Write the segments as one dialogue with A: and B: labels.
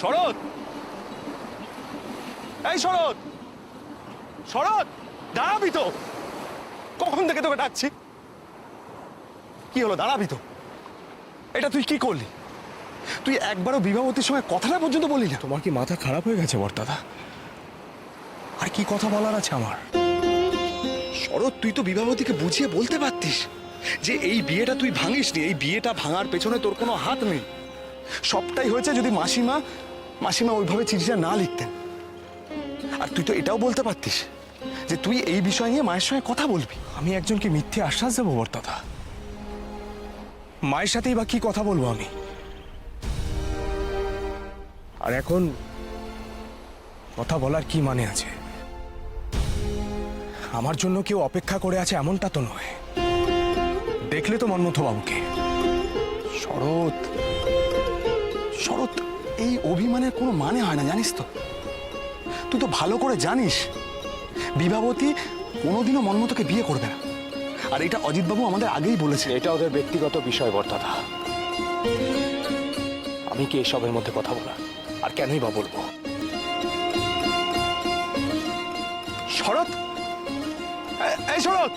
A: শরৎ, এই শরৎ, শরৎ, দাঁড়াবি তো? কখন থেকে তোকে ডাকছি। কি হলো, দাঁড়াবি তো? এটা তুই কি করলি? তুই একবারও বিবাহবতীর সঙ্গে কথাটা পর্যন্ত বললি না।
B: তোমার কি মাথা খারাপ হয়ে গেছে বড়দাদা? আর কি কথা বলার আছে আমার?
A: শরৎ, তুই তো বিবাহবতীকে বুঝিয়ে বলতে পারতিস যে এই বিয়েটা তুই ভাঙিসনি। এই বিয়েটা ভাঙার পেছনে তোর কোনো হাত নেই। সবটাই হয়েছে যদি মাসিমা ওইভাবে চিঠিটা না লিখতেন। আর তুই তো এটাও বলতে পারতিস যে তুই এই বিষয় নিয়ে মায়ের সঙ্গে কথা বলবি।
B: আমি একজনকে মিথ্যে আশ্বাস দেবো বড়দাদা? মায়ের সাথেই বা কি কথা বলবো আমি? আর এখন কথা বলার কি মানে আছে? আমার জন্য কেউ অপেক্ষা করে আছে এমনটা তো নয়। দেখলে তো মন্মথ বাবুকে।
A: শরৎ, শরৎ, এই অভিমানের কোনো মানে হয় না, জানিস তো? তুই তো ভালো করে জানিস বিবাহবতী কোনোদিনও মন্মথকে বিয়ে করবে না। আর এটা অজিতবাবু আমাদের আগেই বলেছে।
B: এটা ওদের ব্যক্তিগত বিষয় বড়দাদা। আমি কি এসবের মধ্যে কথা বলা? আর কেনই বা বলবো?
A: শরৎ, এই শরৎ,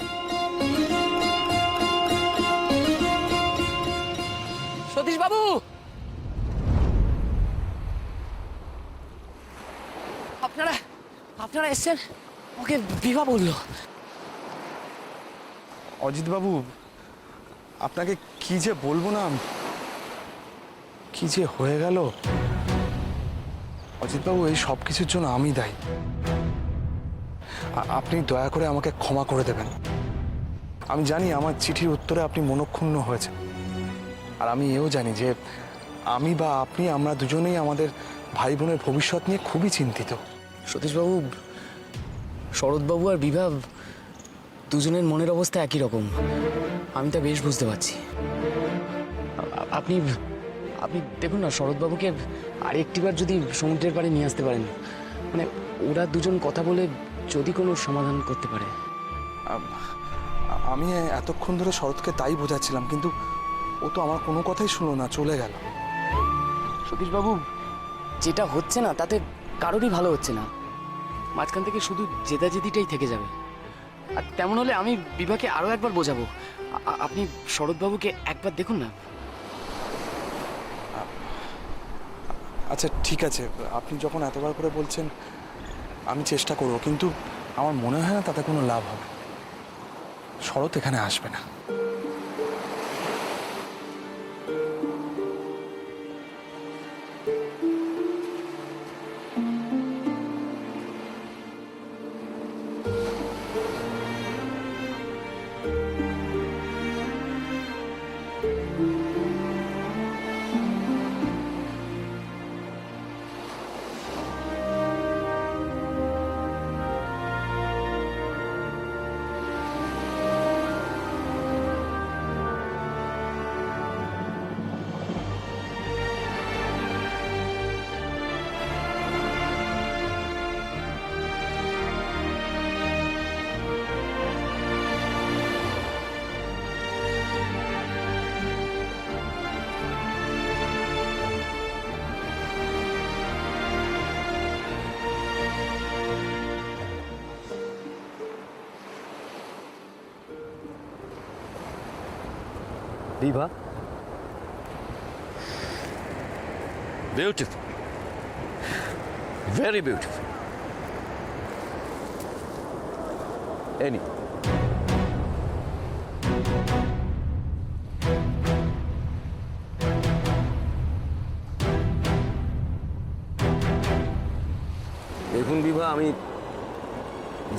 C: সতীশ বাবু, আপনারা এসছেন? ওকে বিভা বললো।
A: অজিতবাবু, আপনাকে কি যে বলবো না, কি যে হয়ে গেল। অজিতবাবু, এই সব কিছুর জন্য আমি দায়ী। আপনি দয়া করে আমাকে ক্ষমা করে দেবেন। আমি জানি আমার চিঠির উত্তরে আপনি মনক্ষুণ্ণ হয়েছেন। আর আমি এও জানি যে আমি বা আপনি, আমরা দুজনেই আমাদের ভাই বোনের ভবিষ্যৎ নিয়ে খুবই চিন্তিত।
C: সতীশবাবু, শরৎবাবু আর বিভা দুজনের মনের অবস্থা একই রকম। আমি তা বেশ বুঝতে পারছি। আপনি আপনি দেখুন না, শরৎবাবুকে আরেকটিবার যদি সমুদ্রের পাড়ে নিয়ে আসতে পারেন, মানে ওরা দুজন কথা বলে যদি কোনো সমাধান করতে পারে।
A: আমি এতক্ষণ ধরে শরৎকে তাই বোঝাচ্ছিলাম, কিন্তু ও তো আমার কোনো কথাই শুনলো না, চলে গেল।
C: সতীশবাবু, যেটা হচ্ছে না তাতে কারোরই ভালো হচ্ছে না। মাঝখান থেকে শুধু জেদাজেদিটাই থেকে যাবে। আর তেমন হলে আমি বিভাকে আরও একবার বোঝাবো। আপনি শরৎবাবুকে একবার দেখুন না।
A: আচ্ছা ঠিক আছে, আপনি যখন এতবার করে বলছেন আমি চেষ্টা করব, কিন্তু আমার মনে হয় না তাতে কোনো লাভ হবে। শরৎ এখানে আসবে না।
D: Viva. Beautiful. Very beautiful. Any. দেখুন বিভা, আমি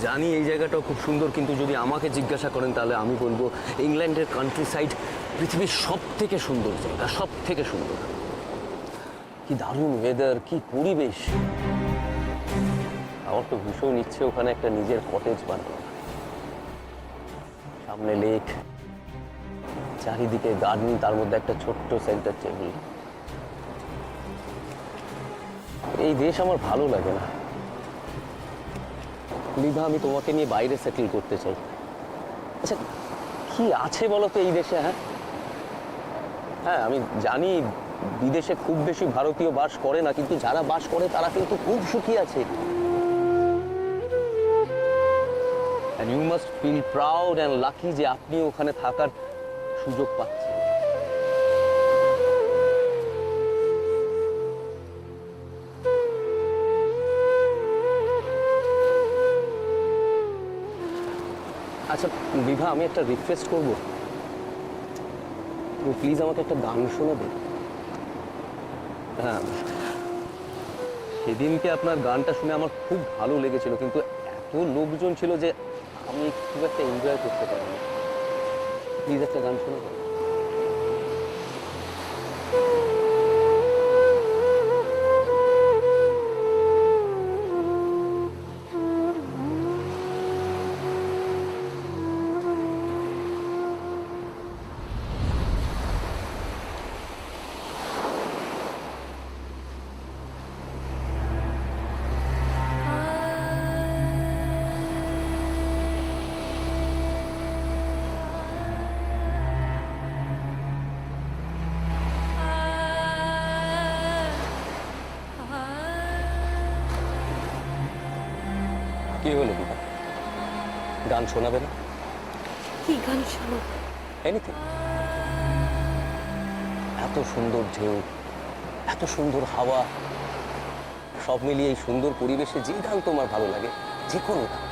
D: জানি এই জায়গাটাও খুব সুন্দর, কিন্তু যদি আমাকে জিজ্ঞাসা করেন তাহলে আমি বলবো ইংল্যান্ডের কান্ট্রি সাইড পৃথিবীর সব থেকে সুন্দর জায়গা, সব থেকে সুন্দর। কি দারুণ ওয়েদার, কি পরিবেশ। আমার তো ভীষণ ইচ্ছে ওখানে একটা নিজের কটেজ বানানো। সামনে লেক, চারিদিকে গার্ডেন, তার মধ্যে একটা ছোট্ট সেন্টার টেবিল। এই দেশ আমার ভালো লাগে না বিভা, আমি তোমাকে নিয়ে বাইরে সেটেল করতে চাই। আচ্ছা, কি আছে বলো তো এই দেশে? হ্যাঁ, আমি জানি বিদেশে খুব বেশি ভারতীয় বাস করে না, কিন্তু যারা বাস করে তারা কিন্তু খুব সুখী আছে। And you must feel proud and lucky যে আপনি ওখানে থাকার সুযোগ পাচ্ছেন। আচ্ছা বিভা, আমি একটা রিকোয়েস্ট করবো, তুমি প্লিজ আমাকে একটা গান শোনাবে? হ্যাঁ, সেদিনকে আপনার গানটা শুনে আমার খুব ভালো লেগেছিল, কিন্তু এত লোকজন ছিল যে আমি খুব একটা এনজয় করতে পারিনি। প্লিজ একটা গান শোনাবে? কি হলো বিভা, গান শোনাবে না?
E: কি গান শোনো?
D: এনিথিং। এত সুন্দর ঢেউ, এত সুন্দর হাওয়া, সব মিলিয়ে এই সুন্দর পরিবেশে যে গান তোমার ভালো লাগে, যে কোনো গান।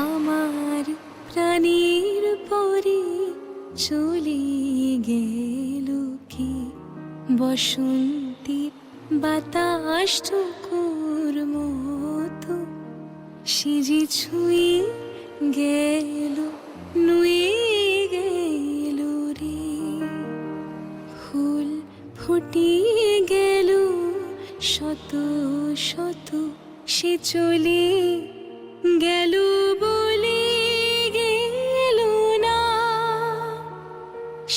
E: আমার প্রাণীর পরে চলে গেল কি বসন্তের বাতাস টুকুর মতো, সিজি ছুঁয়ে গেল নুয়ে গেল রে, ফুল ফুটিয়ে গেল শত শত, সে চলে গেল বলে গেল না,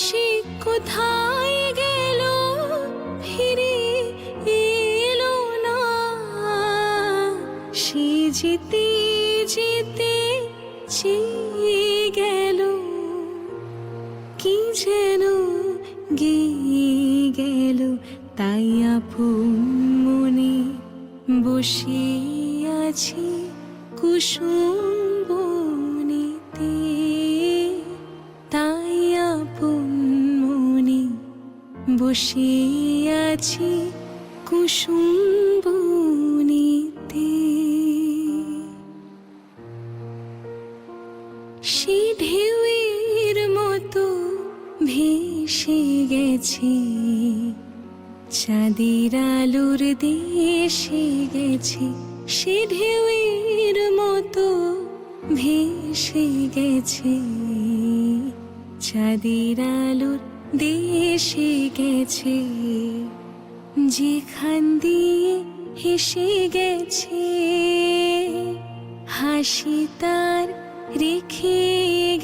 E: সে কোথায় গেল ফিরে এলো না, সে যেতে যেতে চেয়ে গেল কি যেন গেয়ে গেল, তাই আপন মনে বসে আছি কুসুম বনেতে, তাই আপন মনে বসে আছি কুসুম বনেতে। সে ঢেউয়ের মতো ভেসে গেছে, চাঁদের আলোর দেশে গেছে, সে ঢেউয়ের মতো ভেসে গেছে, চাঁদের আলোর দেশে গেছে, যেখান দিয়ে হেসে গেছে, হাসি তার রেখে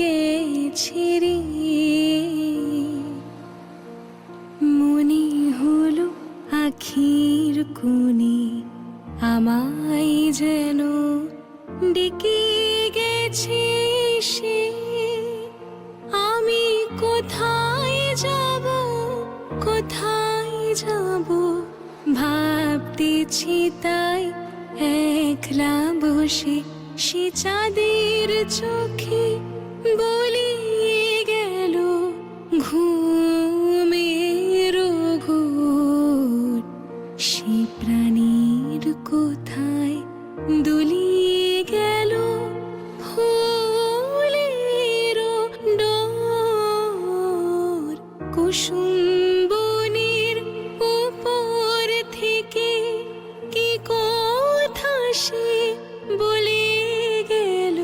E: গেছে রে, মনে হলো আখির কোণে আমায় যেন ডেকে গেছে সে, আমি কোথায় যাব, কোথায় যাব ভাবতেছি, তাই একলা বসে সে চাঁদের চোখে বলিয়ে গেল ঘুমের ঘোর, সে প্রাণীর কোথায় দুলিয়ে গেল ফুলের ডোর, কুসুম বনের উপর থেকে কি কথা সে বলে গেল,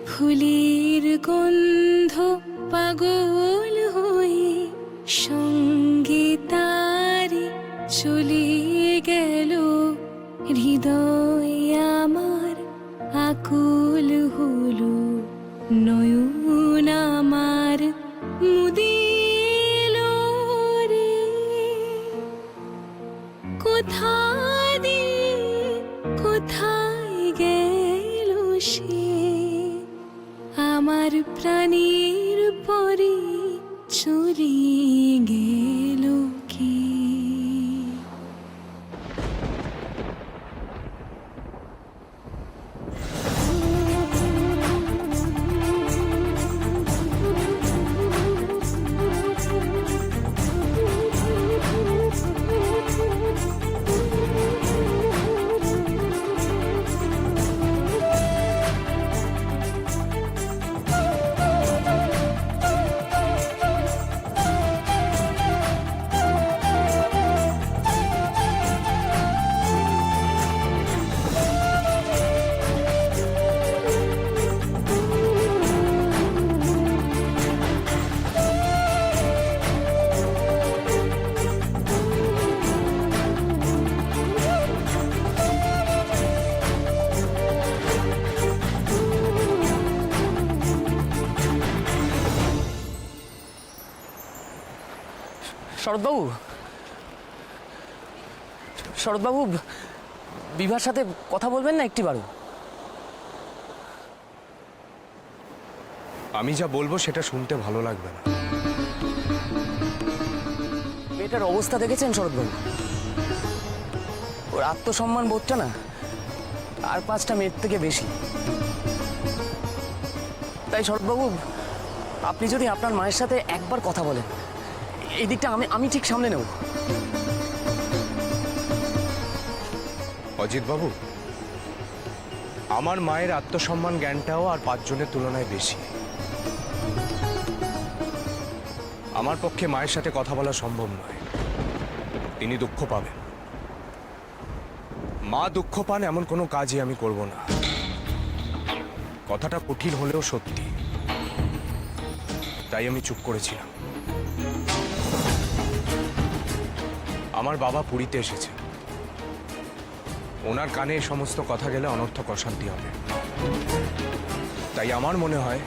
E: ফুলের গন্ধ পাগল হয়ে সঙ্গে তারে চলে গেল, হৃদয় আমার আকুল হলো, নয়ন আমার মুদিল রে। চলে গেল কি।
C: শরৎবাবু, শরৎবাবু, বিভার সাথে কথা বলবেন না একটিবারও?
B: আমি যা বলবো সেটা শুনতে ভালো লাগবে না।
C: মেয়েটার অবস্থা দেখেছেন শরৎবাবু? ওর আত্মসম্মান বোধটা না আর 5টা মেয়ের থেকে বেশি। তাই শরৎবাবু, আপনি যদি আপনার মায়ের সাথে একবার কথা বলেন, এই দিকটা আমি ঠিক সামলে নেব।
B: অজিত বাবু, আমার মায়ের আত্মসম্মান জ্ঞানটাও আর 5 জনের তুলনায় বেশি। আমার পক্ষে মায়ের সাথে কথা বলা সম্ভব নয়। তিনি দুঃখ পাবেন। মা দুঃখ পান এমন কোনো কাজই আমি করব না। কথাটা কঠিন হলেও সত্যি, তাই আমি চুপ করেছিলাম। আমার বাবা পুরীতে এসেছে, ওনার কানে এই সমস্ত কথা গেলে অনর্থক অশান্তি হবে। তাই আমার মনে হয়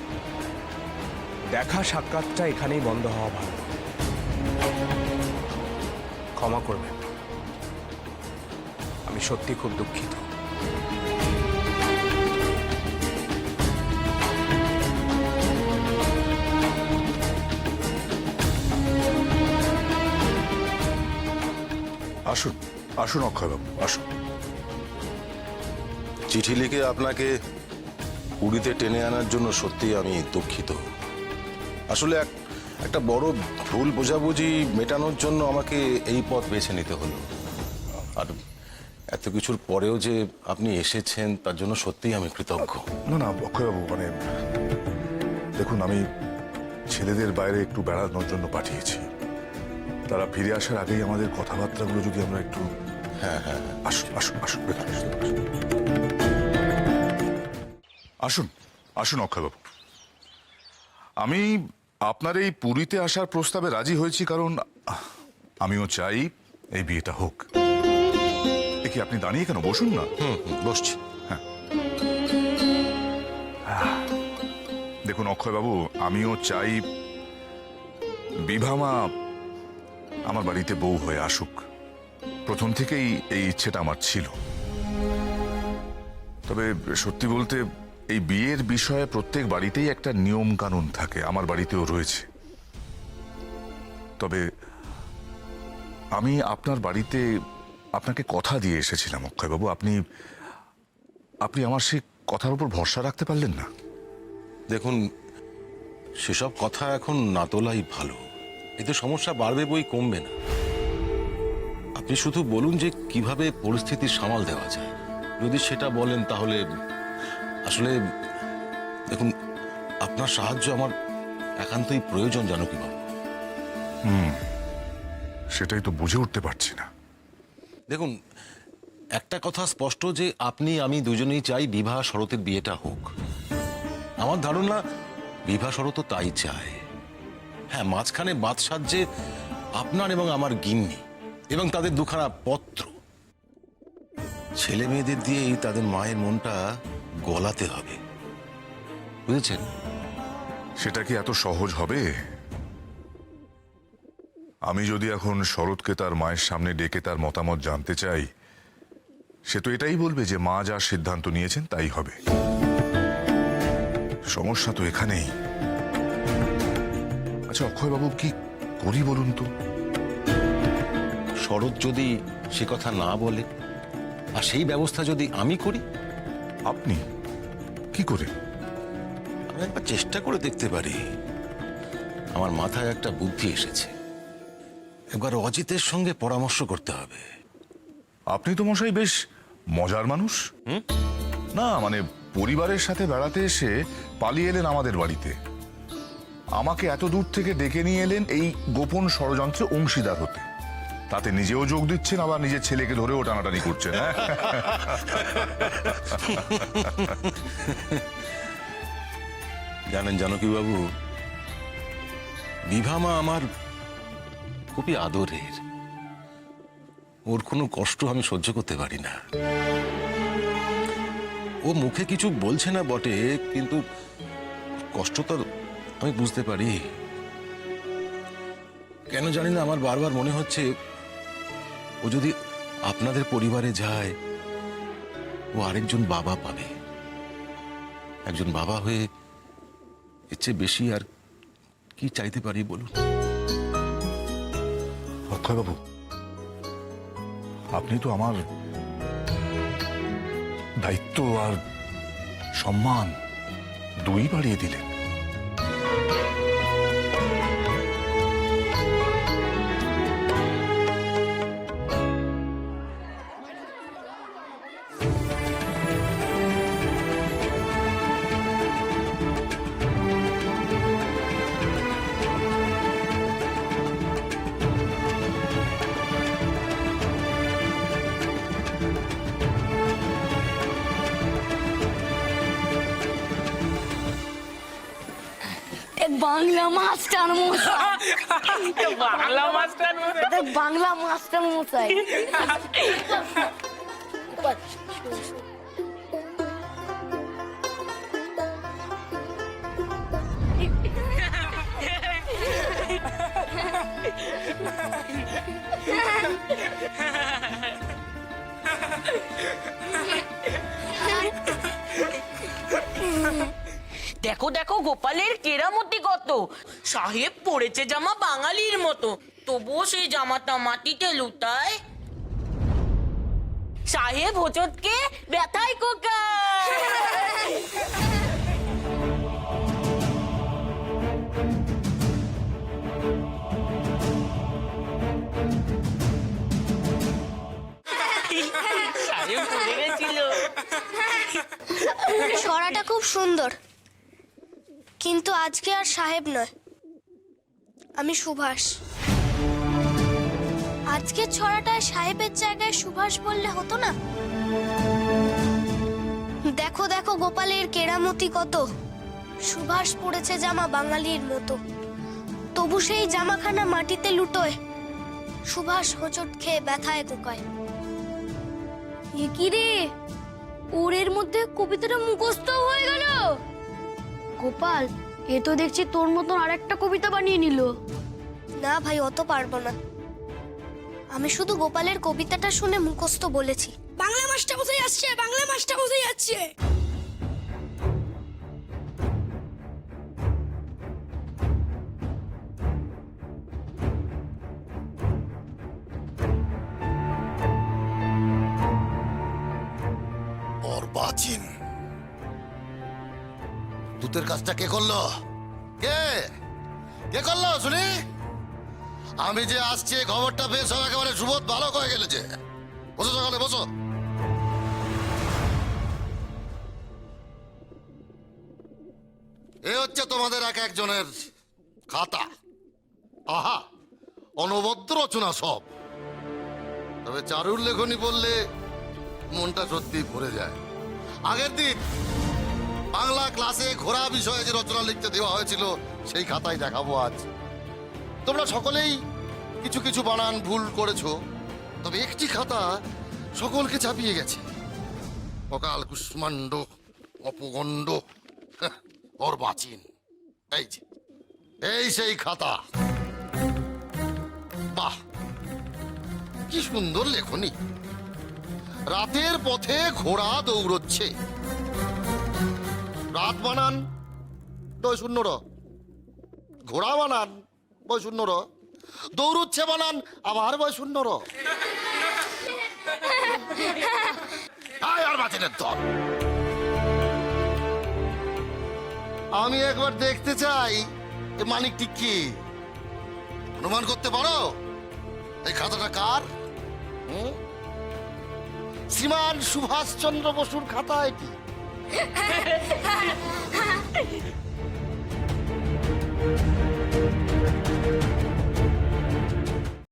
B: দেখা সাক্ষাৎটা এখানেই বন্ধ হওয়া ভালো। ক্ষমা করবেন, আমি সত্যি খুব দুঃখিত।
F: আসুন আসুন অক্ষয়বাবু, আসুন। চিঠি লিখে আপনাকে পুরীতে টেনে আনার জন্য সত্যি আমি দুঃখিত। আসলে একটা বড় ভুল বোঝাবুঝি মেটানোর জন্য আমাকে এই পথ বেছে নিতে হলো। আর এত কিছুর পরেও যে আপনি এসেছেন তার জন্য সত্যিই আমি কৃতজ্ঞ।
G: না না অক্ষয়বাবু, মানে দেখুন, আমি ছেলেদের বাইরে একটু বেড়ানোর জন্য পাঠিয়েছি। তারা ফিরে আসার আগেই আমাদের কথাবার্তাগুলো যদি আমরা একটু...
F: হ্যাঁ হ্যাঁ,
G: আসুন আসুন আসুন ভেতরে আসুন, আসুন আসুন অক্ষয়বাবু। আমি আপনার এই পুরীতে আসার প্রস্তাবে রাজি হয়েছি কারণ আমিও চাই এই বিয়েটা হোক। দেখি আপনি দাঁড়িয়ে কেন, বসুন না।
F: বসছি।
G: দেখুন অক্ষয়বাবু, আমিও চাই বিভামা আমার বাড়িতে বউ হয়ে আসুক। প্রথম থেকেই এই ইচ্ছেটা আমার ছিল। তবে সত্যি বলতে এই বিয়ের বিষয়ে প্রত্যেক বাড়িতেই একটা নিয়ম কানুন থাকে, আমার বাড়িতেও রয়েছে। তবে আমি আপনার বাড়িতে আপনাকে কথা দিয়ে এসেছিলাম অক্ষয়বাবু। আপনি আমার সেই কথার উপর ভরসা রাখতে পারলেন না।
F: দেখুন, সেসব কথা এখন না তোলাই ভালো। এতে সমস্যা বাড়বে বই কমবে না। আপনি শুধু বলুন যে কিভাবে পরিস্থিতি সামাল দেওয়া যায়। যদি সেটা বলেন তাহলে... আসলে দেখুন, আপনার সাহায্য আমার একান্তই প্রয়োজন, জানো কি বাবু।
G: সেটাই তো বুঝে উঠতে পারছি না।
F: দেখুন, একটা কথা স্পষ্ট যে আপনি আমি দুজনেই চাই বিভা শরতের বিয়েটা হোক। আমার ধারণা বিভা শরতও তাই চায়। হ্যাঁ, মাঝখানে বাদ সাজছে আপনার এবং আমার গিন্নি এবং তাদের দুখানা পত্র। ছেলে মেয়েদের দিয়েই তাদের মায়ের মনটা গলাতে হবে, বুঝেছেন?
G: সেটা কি এত সহজ হবে? আমি যদি এখন শরৎকে তার মায়ের সামনে ডেকে তার মতামত জানতে চাই, সে তো এটাই বলবে যে মা যা সিদ্ধান্ত নিয়েছেন তাই হবে। সমস্যা তো এখানেই। আচ্ছা অক্ষয়বাবু, কি করি বলুন তো?
F: শরৎ যদি সে কথা না বলে আর সেই ব্যবস্থা যদি আমি করি,
G: আপনি কি করে?
F: আমি একবার চেষ্টা করে দেখতে পারি। আমার মাথায় একটা বুদ্ধি এসেছে। একবার অজিতের সঙ্গে পরামর্শ করতে হবে।
G: আপনি তো মশাই বেশ মজার মানুষ। না মানে পরিবারের সাথে বেড়াতে এসে পালিয়ে এলেন আমাদের বাড়িতে, আমাকে এত দূর থেকে ডেকে নিয়ে এলেন এই গোপন ষড়যন্ত্রে অংশীদার হতে, তাতে নিজেও যোগ দিচ্ছেন, আবার নিজের ছেলেকে ধরেও টানাটানি করছেন। হ্যাঁ
F: জানেন জানকীবাবু, বিভামা আমার খুবই আদরের। ওর কোনো কষ্ট আমি সহ্য করতে পারি না। ও মুখে কিছু বলছে না বটে, কিন্তু কষ্ট তো আমি বুঝতে পারি। কেন জানি না আমার বারবার মনে হচ্ছে ও যদি আপনাদের পরিবারে যায়, ও আরেকজন বাবা পাবে। একজন বাবা হয়ে এর চেয়ে বেশি আর কি চাইতে পারি বলুন?
G: অক্ষয়বাবু, আপনি তো আমার দায়িত্ব আর সম্মান দুই বাড়িয়ে দিলেন।
H: বাংলা মাস্টার মশাই,
I: বাংলা মাস্টার
H: বাংলা মাস্টার মশাই।
I: দেখো দেখো গোপালের কেরামতি কত। সাহেব পড়েছে জামা বাঙালির মতো, তবুও সেই জামাটা মাটিতে লুটায়। সাহেব হোঁচটকে ব্যথায় কোকায়। সাহেব পড়ে গেছিল।
H: ছড়াটা খুব সুন্দর, কিন্তু আজকে আর সাহেব নয়, আমি সুভাষ। আজকের ছড়াটায় সাহেবের জায়গায় সুভাষ বললে হতো না? দেখো দেখো গোপালের কেরামতি কত, সুভাষ পড়েছে জামা বাঙালির মতো, তবু সেই জামাখানা মাটিতে লুটোয়, সুভাষ হোঁচট খেয়ে ব্যথায় কোকায়। এ কি রে, ওর মধ্যে কবিতাটা মুখস্থ হয়ে গেল। গোপাল, এ তো দেখছি তোর মতন আরেকটা কবিতা বানিয়ে নিল। না ভাই, অত পারবো না। আমি শুধু গোপালের কবিতাটা শুনে মুখস্থ বলেছি। বাংলা মাস্টার মশাই আসছে, বাংলা মাস্টার মশাই আসছে।
J: ওর বাচিন দূতের কাজটা কে করলো? কে কে করলো শুনি? আমি যে আসছি খবরটা পেয়ে সব একেবারে সুবোধ ভালো হয়ে গেলে। যে বসো, সকালে বসো। এ হচ্ছে তোমাদের এক একজনের খাতা। আহা, অনবদ্য রচনা সব। তবে চারুর লেখনী বললে মনটা সত্যি ভরে যায়। আগের দিন বাংলা ক্লাসে ঘোড়া বিষয়ে যে রচনা লিখতে দেওয়া হয়েছিল সেই খাতায় দেখাবো আজ। তোমরা সকলেই কিছু কিছু বানান ভুল করেছো, তবে একটি খাতা সকলকে চাপিয়ে গেছে। অকাল কুষ্মাণ্ড অপগণ্ড ওর বাচিন। এই যে এই সেই খাতা। বাহ, কি সুন্দর লেখনী। রাতের পথে ঘোড়া দৌড়চ্ছে। রাত বানান 2 শূন্য র, ঘোড়া বানান বয় শূন্য র, দৌড়ুচ্ছে বানান আবার বয় শূন্য র। আয় আর বাঁচেনের দল। আমি একবার দেখতে চাই এ মানিকটি কি, অনুমান করতে পারো এই খাতাটা কার? হুম? শ্রীমান সুভাষচন্দ্র বসুর খাতা এটি।